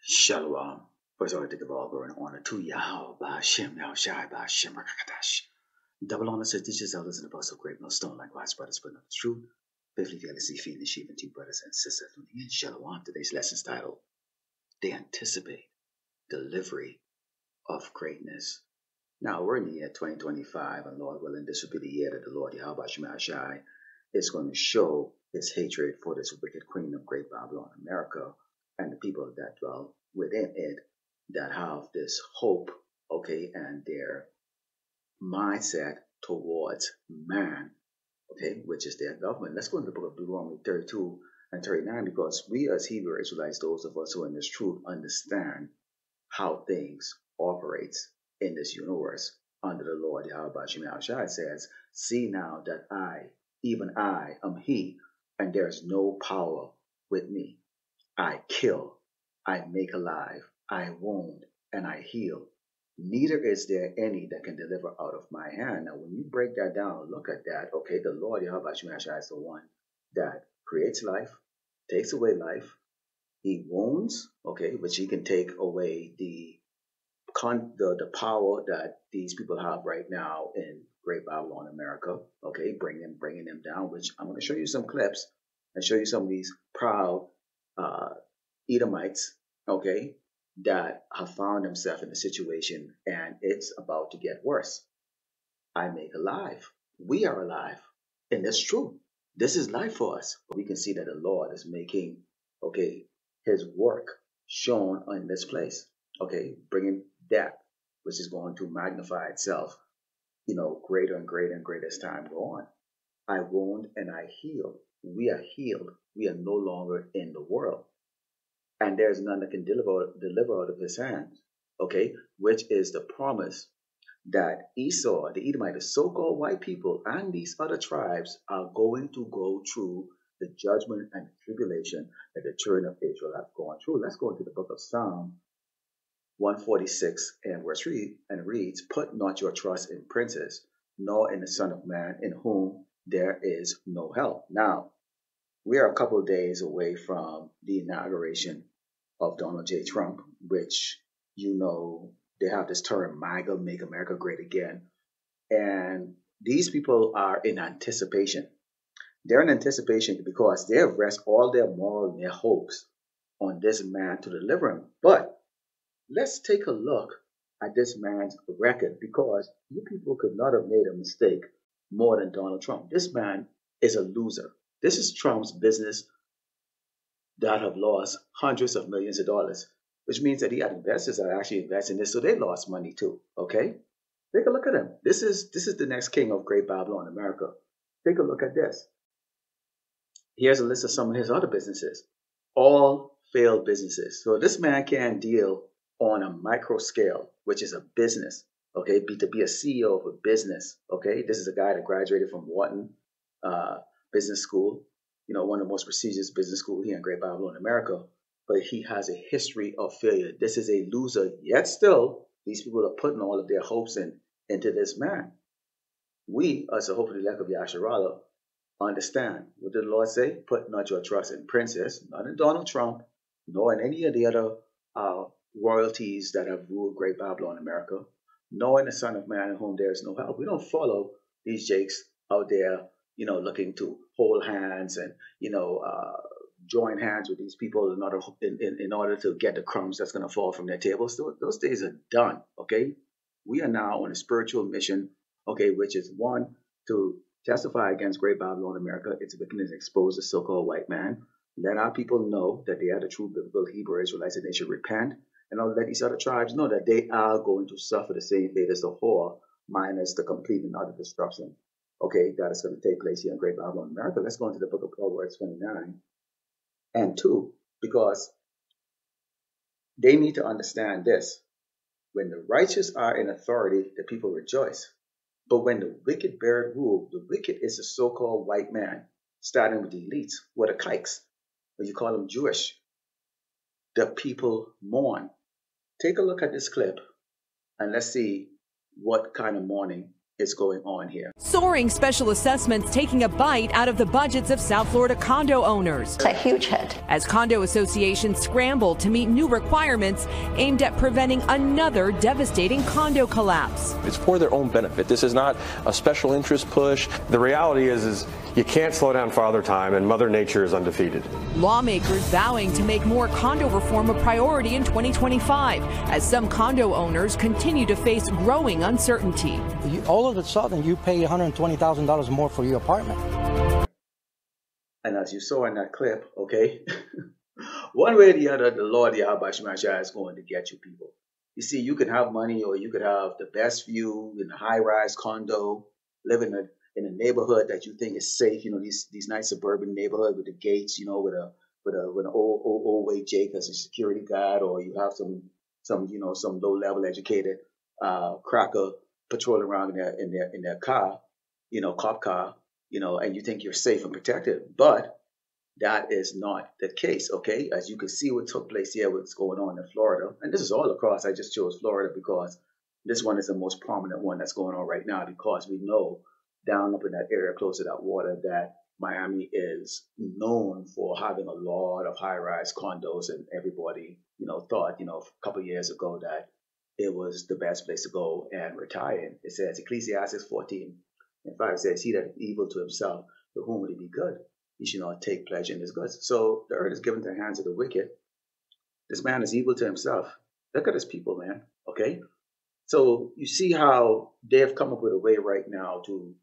Shalom. First, I want to give all glory and honor to Yahweh, Ba'ashem, Yahushai, Ba'ashem, Rakakadash. Double honor to teachers, elders, and apostles of great millstone, likewise, brothers, but not the truth. Faithfully, fearlessly feeding the sheep and two brothers and sisters from the end. Shalom. Today's lesson is titled, They Anticipate Delivery of Greatness. Now, we're in the year 2025, and Lord willing, this will be the year that the Lord, Yahweh, Shai, is going to show his hatred for this wicked queen of great Babylon, America, and the people that dwell within it that have this hope, okay, and their mindset towards man, okay, which is their government. Let's go into the book of Deuteronomy 32 and 39, because we as Hebrew Israelites, those of us who are in this truth, understand how things operates in this universe under the Lord Yahweh Shai says, see now that I, even I, am he, and there is no power with me. I kill, I make alive, I wound, and I heal. Neither is there any that can deliver out of my hand. Now, when you break that down, look at that. Okay, the Lord Yahweh Shai is the one that creates life, takes away life. He wounds, okay, which he can take away the power that these people have right now in Great Babylon, America. Okay, bringing them down. Which I'm going to show you some clips and show you some of these proud uh, Edomites. Okay, that have found themselves in a situation, and it's about to get worse. I make alive. We are alive, and that's true. This is life for us. We can see that the Lord is making, okay, his work shown in this place, okay, bringing that which is going to magnify itself, greater and greater and greater as time go on. I wound and I heal. We are healed. We are no longer in the world, and there's none that can deliver out of his hands, okay, which is the promise that Esau, the Edomite, the so-called white people, and these other tribes are going to go through the judgment and tribulation that the children of Israel have gone through. Let's go into the book of Psalm 146 and verse 3, and reads, Put not your trust in princes, nor in the Son of Man, in whom there is no help. Now, we are a couple of days away from the inauguration of Donald J. Trump, which, they have this term, MAGA, Make America Great Again. And these people are in anticipation. They're in anticipation because they have rest all their moral and their hopes on this man to deliver him. But let's take a look at this man's record, because you people could not have made a mistake more than Donald Trump. This man is a loser. This is Trump's business that have lost hundreds of millions of dollars, which means that he had investors that are actually investing in this, so they lost money too. Okay, take a look at him. This is the next king of Great Babylon, America. Take a look at this. Here's a list of some of his other businesses, all failed businesses. So this man can deal on a micro scale, which is a business. Okay, to be a CEO of a business. Okay, this is a guy that graduated from Wharton Business School, one of the most prestigious business schools here in Great Babylon, America. But he has a history of failure. This is a loser, yet still, these people are putting all of their hopes into this man. We, as a hopefully elect of Yasharala, understand what did the Lord say? Put not your trust in princes, not in Donald Trump, nor in any of the other royalties that have ruled Great Babylon, America, nor in the Son of Man in whom there is no help. We don't follow these jakes out there, looking to hold hands and, join hands with these people in order to get the crumbs that's going to fall from their tables. Those days are done, okay? We are now on a spiritual mission, okay, which is one, to testify against Great Babylon, America, its wickedness, expose the so-called white man. Let our people know that they are the true biblical Hebrew Israelites and they should repent. And I'll let these other tribes know that they are going to suffer the same fate as the whore, minus the complete and utter destruction. Okay, that is going to take place here in Great Babylon, America. Let's go into the book of Proverbs 29 and 2, because they need to understand this. When the righteous are in authority, the people rejoice. But when the wicked bear rule, the wicked is the so-called white man, starting with the elites, or the kikes, or you call them Jewish. The people mourn. Take a look at this clip, and let's see what kind of mourning is going on here. Soaring special assessments taking a bite out of the budgets of South Florida condo owners. It's a huge hit. As condo associations scramble to meet new requirements aimed at preventing another devastating condo collapse. It's for their own benefit. This is not a special interest push. The reality is you can't slow down Father Time, and Mother Nature is undefeated. Lawmakers vowing to make more condo reform a priority in 2025 as some condo owners continue to face growing uncertainty. All of a sudden, you pay $120,000 more for your apartment. And as you saw in that clip, okay, one way or the other, the Lord Yahweh Shema Shai is going to get you people. You see, you can have money, or you could have the best view in a high-rise condo, live in a neighborhood that you think is safe. You know, these nice suburban neighborhood with the gates. You know, with an old way Jake as a security guard, or you have some low-level educated cracker patrolling around in their car, you know, cop car, you know, and you think you're safe and protected, but that is not the case, okay? As you can see what took place here, what's going on in Florida, and this is all across. I just chose Florida because this one is the most prominent one that's going on right now, because we know down up in that area close to that water that Miami is known for having a lot of high-rise condos, and everybody, you know, thought, you know, a couple of years ago that it was the best place to go and retire in. It says, Ecclesiastes 14:5 says, he that is evil to himself, to whom will he be good? He should not take pleasure in his goods. So the earth is given to the hands of the wicked. This man is evil to himself. Look at his people, man, okay? So you see how they have come up with a way right now to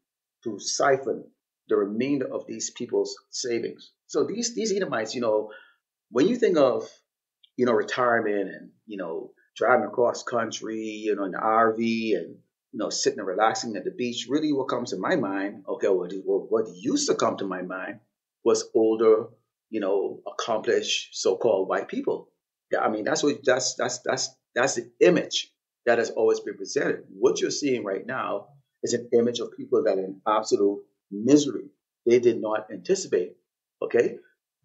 siphon the remainder of these people's savings. So these Edomites, you know, when you think of, you know, retirement and, you know, driving across country, you know, in the RV and, you know, sitting and relaxing at the beach, really what comes to my mind, okay, what used to come to my mind was older, you know, accomplished so-called white people. I mean, that's the image that has always been presented. What you're seeing right now is an image of people that are in absolute misery. They did not anticipate, okay?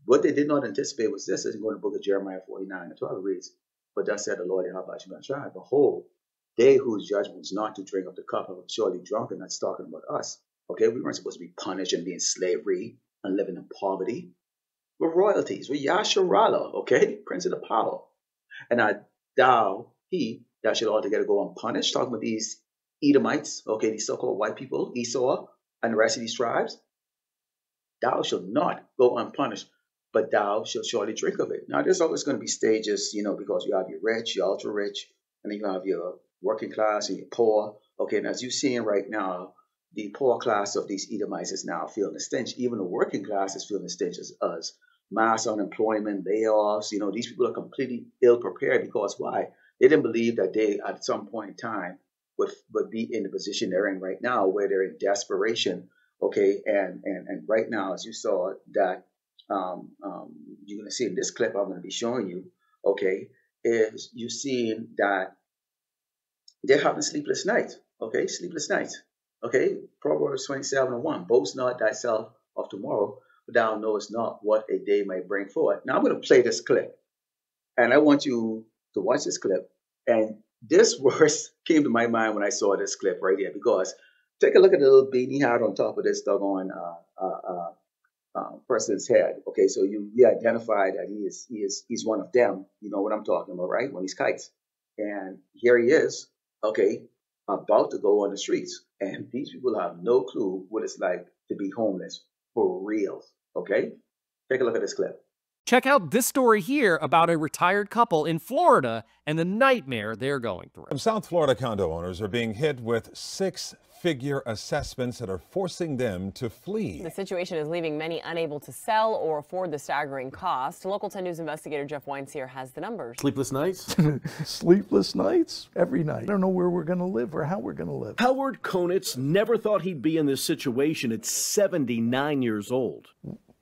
What they did not anticipate was this. As you go in the book of Jeremiah 49:12, reads, but thus said the Lord Yahweh Shema Shai, behold, they whose judgment was not to drink of the cup have surely drunken. That's talking about us. Okay, we weren't supposed to be punished and be in slavery and living in poverty. We're royalties. We're Yasharallah, okay, Prince of the Power. And thou should altogether go unpunished. Talking about these Edomites, okay, these so-called white people, Esau, and the rest of these tribes. Thou shalt not go unpunished, but thou shalt surely drink of it. Now, there's always going to be stages, you know, because you have your rich, your ultra rich, and then you have your working class and your poor. Okay, and as you're seeing right now, the poor class of these Edomites is now feeling the stench. Even the working class is feeling the stench as mass unemployment, layoffs. You know, these people are completely ill prepared because why? They didn't believe that they, at some point in time, would be in the position they're in right now, where they're in desperation. Okay, and right now, as you saw, that you're going to see in this clip I'm going to be showing you, okay, is you seeing that they're having sleepless nights, okay, sleepless nights, okay. Proverbs 27:1, boast not thyself of tomorrow, for thou knowest not what a day may bring forth. Now I'm going to play this clip, and I want you to watch this clip. And this verse came to my mind when I saw this clip right here, because take a look at the little beanie hat on top of this doggone person's head. Okay, so you identify that he's one of them. You know what I'm talking about, right? When he's kites, and here he is, okay, about to go on the streets, and these people have no clue what it's like to be homeless for real. Okay, take a look at this clip. Check out this story here about a retired couple in Florida and the nightmare they're going through. South Florida condo owners are being hit with six-figure assessments that are forcing them to flee. The situation is leaving many unable to sell or afford the staggering cost. Local 10 News investigator Jeff Weinseer has the numbers. Sleepless nights? Sleepless nights every night. I don't know where we're going to live or how we're going to live. Howard Konitz never thought he'd be in this situation at 79 years old.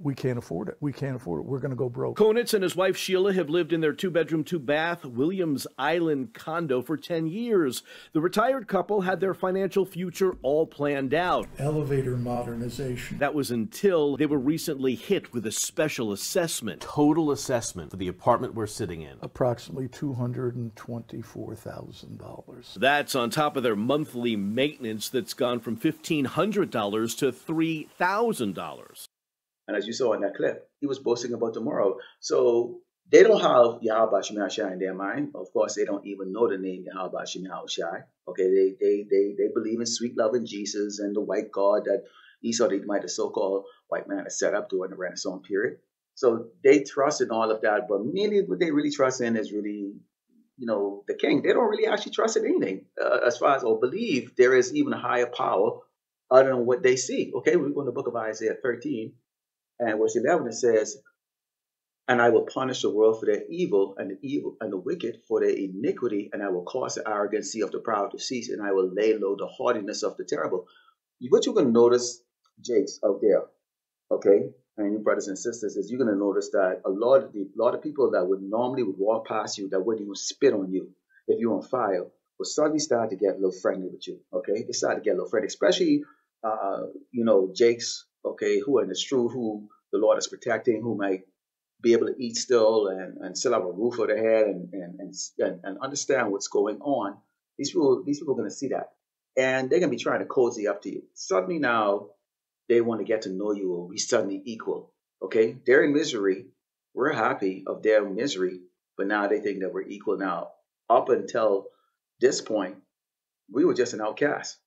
We can't afford it. We can't afford it. We're going to go broke. Konitz and his wife Sheila have lived in their 2-bedroom, 2-bath Williams Island condo for 10 years. The retired couple had their financial future all planned out. Elevator modernization. That was until they were recently hit with a special assessment. Total assessment for the apartment we're sitting in. Approximately $224,000. That's on top of their monthly maintenance that's gone from $1,500 to $3,000. And as you saw in that clip, he was boasting about tomorrow. So they don't have Yahweh Shem Yahushai in their mind. Of course, they don't even know the name Yahweh Shem Yahushai. Okay, they believe in sweet loving Jesus and the white God that Esau, the so-called white man, has set up during the Renaissance period. So they trust in all of that, but mainly what they really trust in is really, the king. They don't really actually trust in anything as far as or believe there is even a higher power other than what they see. Okay, we go in the book of Isaiah 13. And verse 11, it says, "And I will punish the world for their evil and the wicked for their iniquity, and I will cause the arrogancy of the proud to cease, and I will lay low the haughtiness of the terrible." What you're going to notice, Jakes, out there, okay, and your brothers and sisters, is you're going to notice that a lot of people that would normally walk past you, that wouldn't even spit on you if you're on fire, will suddenly start to get a little friendly with you. Okay, they start to get a little friendly, especially Jakes. Okay, who are in the truth, who the Lord is protecting, who might be able to eat still and still have a roof over their head and understand what's going on. These people are going to see that. And they're going to be trying to cozy up to you. Suddenly now, they want to get to know you, or we suddenly equal. Okay, they're in misery. We're happy of their misery, but now they think that we're equal now. Up until this point, we were just an outcast.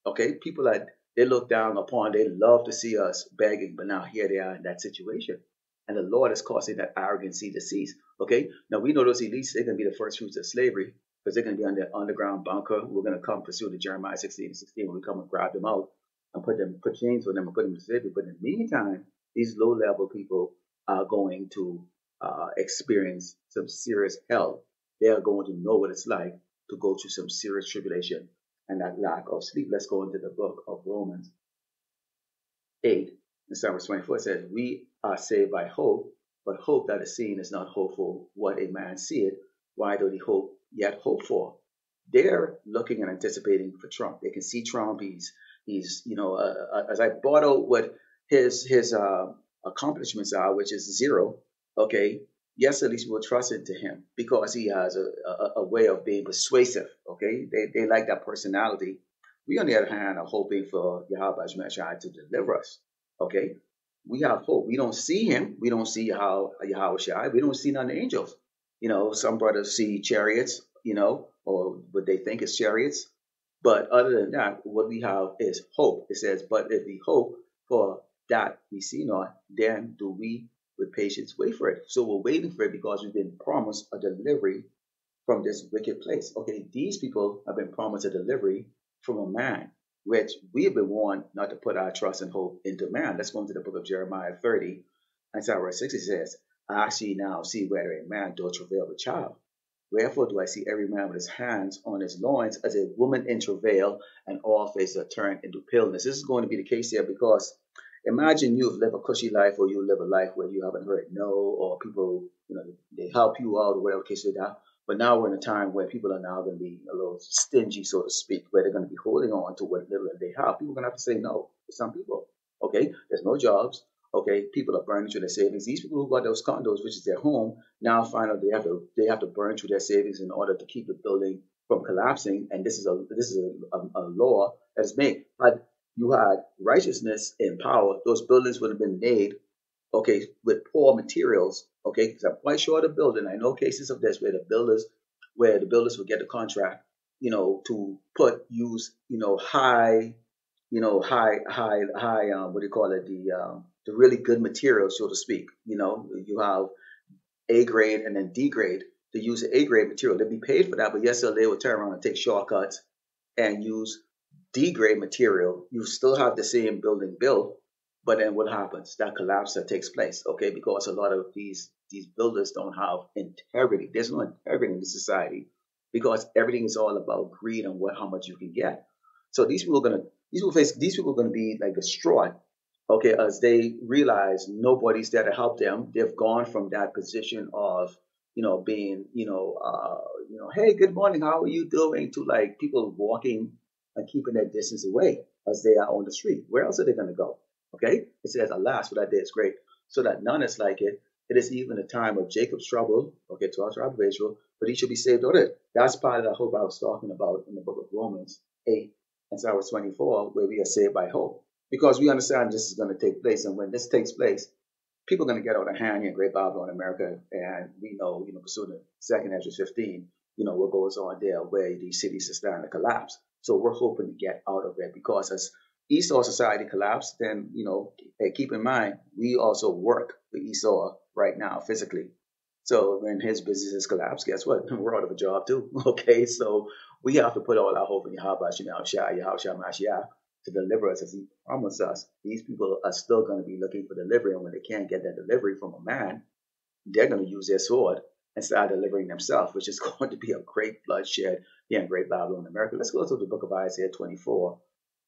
Okay, people that they look down upon, they love to see us begging, but now here they are in that situation. And the Lord is causing that arrogancy to cease. Okay, now we know those elites, they're going to be the first fruits of slavery because they're going to be on the underground bunker. We're going to come pursue the Jeremiah 16:16 when we come and grab them out and put chains on them and put them to slavery. But in the meantime, these low-level people are going to experience some serious hell. They are going to know what it's like to go through some serious tribulation and that lack of sleep. Let's go into the book of Romans 8, and verse 24. It says, "We are saved by hope, but hope that is seen is not hope for what a man seeth. Why do they hope yet hope for?" They're looking and anticipating for Trump. They can see Trump. He's as I brought out what his accomplishments are, which is zero. Okay, yes, at least we'll trust into him because he has a way of being persuasive. Okay, they like that personality. We, on the other hand, are hoping for Yahweh Shai to deliver us. Okay, we have hope. We don't see him. We don't see Yahweh Shai. We don't see none of the angels. Some brothers see chariots, or what they think is chariots. But other than that, what we have is hope. It says, "But if we hope for that we see not, then do we with patience wait for it." So we're waiting for it because we've been promised a delivery from this wicked place. Okay, these people have been promised a delivery from a man, which we have been warned not to put our trust and hope into man. Let's go into the book of Jeremiah 30, and verse 6. It says, "I actually now see whether a man doth travail with child. Wherefore do I see every man with his hands on his loins as a woman in travail, and all faces are turned into paleness." This is going to be the case here because imagine you've lived a cushy life, or you live a life where you haven't heard no, or people, they help you out, or whatever the case is. But now we're in a time where people are now going to be a little stingy, so to speak, where they're going to be holding on to what little they have. People are going to have to say no to some people. Okay, there's no jobs. Okay, people are burning through their savings. These people who got those condos, which is their home, now find out they have to burn through their savings in order to keep the building from collapsing. And this is a law that is made. Had you had righteousness and power, those buildings would have been made, okay, with poor materials. Okay, because I'm quite sure the building. I know cases of this where the builders would get the contract, to use high, what do you call it, the really good materials, so to speak. You have A grade and then D grade. To use the A grade material, they'd be paid for that, but yes, they would turn around and take shortcuts and use D grade material. You still have the same building built, but then what happens? That collapse that takes place, okay, because a lot of these builders don't have integrity. There's no integrity in the society because everything is all about greed and how much you can get. So these people are going to be like distraught Okay, as they realize nobody's there to help them, they've gone from that position of, being, hey, good morning, how are you doing, to like people walking and keeping their distance away as they are on the street. Where else are they going to go? Okay, it says, alas, for that day is great, so that none is like it. It is even a time of Jacob's trouble, okay, to our tribe of Israel, but he should be saved out of it. That's part of the hope I was talking about in the book of Romans 8 and verse 24, where we are saved by hope. Because we understand this is going to take place. And when this takes place, people are going to get out of hand here in Great Babylon, America. And we know, pursuing the second Ezra 15, what goes on there, where these cities are starting to collapse. So we're hoping to get out of it, because as Esau society collapsed, then, hey, keep in mind, we also work for Esau right now physically. So when his businesses collapse, guess what? We're out of a job too. Okay, so we have to put all our hope in Yahweh Mashiach to deliver us as he promised us. These people are still going to be looking for delivery, and when they can't get that delivery from a man, they're going to use their sword and start delivering themselves, which is going to be a great bloodshed here in Great Babylon, America. Let's go to the book of Isaiah 24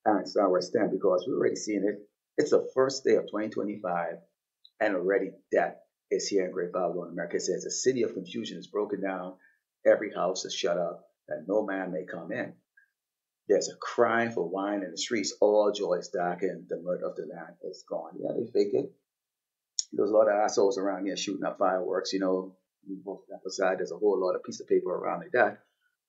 and start where I stand, because we're already seeing it. It's the first day of 2025, and already death is here in Great Babylon, America. It says, a city of confusion is broken down, every house is shut up, that no man may come in. There's a crying for wine in the streets. All joy is darkened. The mirth of the land is gone. Yeah, they fake it. There's a lot of assholes around here shooting up fireworks. Both outside, there's a whole lot of piece of paper around like that.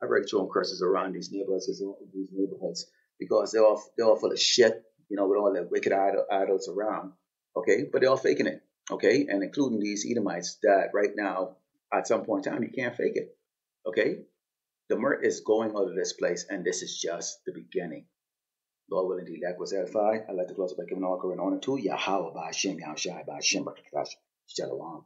I've already thrown curses around these neighborhoods, because they're all full of shit. With all the wicked idols around. Okay, but they're all faking it. Okay, and including these Edomites that right now, at some point in time, you can't fake it. Okay. The mirth is going out of this place, and this is just the beginning. Lord willing, the elect was edified. I'd like to close by giving all glory and honor to Yahweh, Ba'ashem, Yahushai, Ba'ashem, Shalom.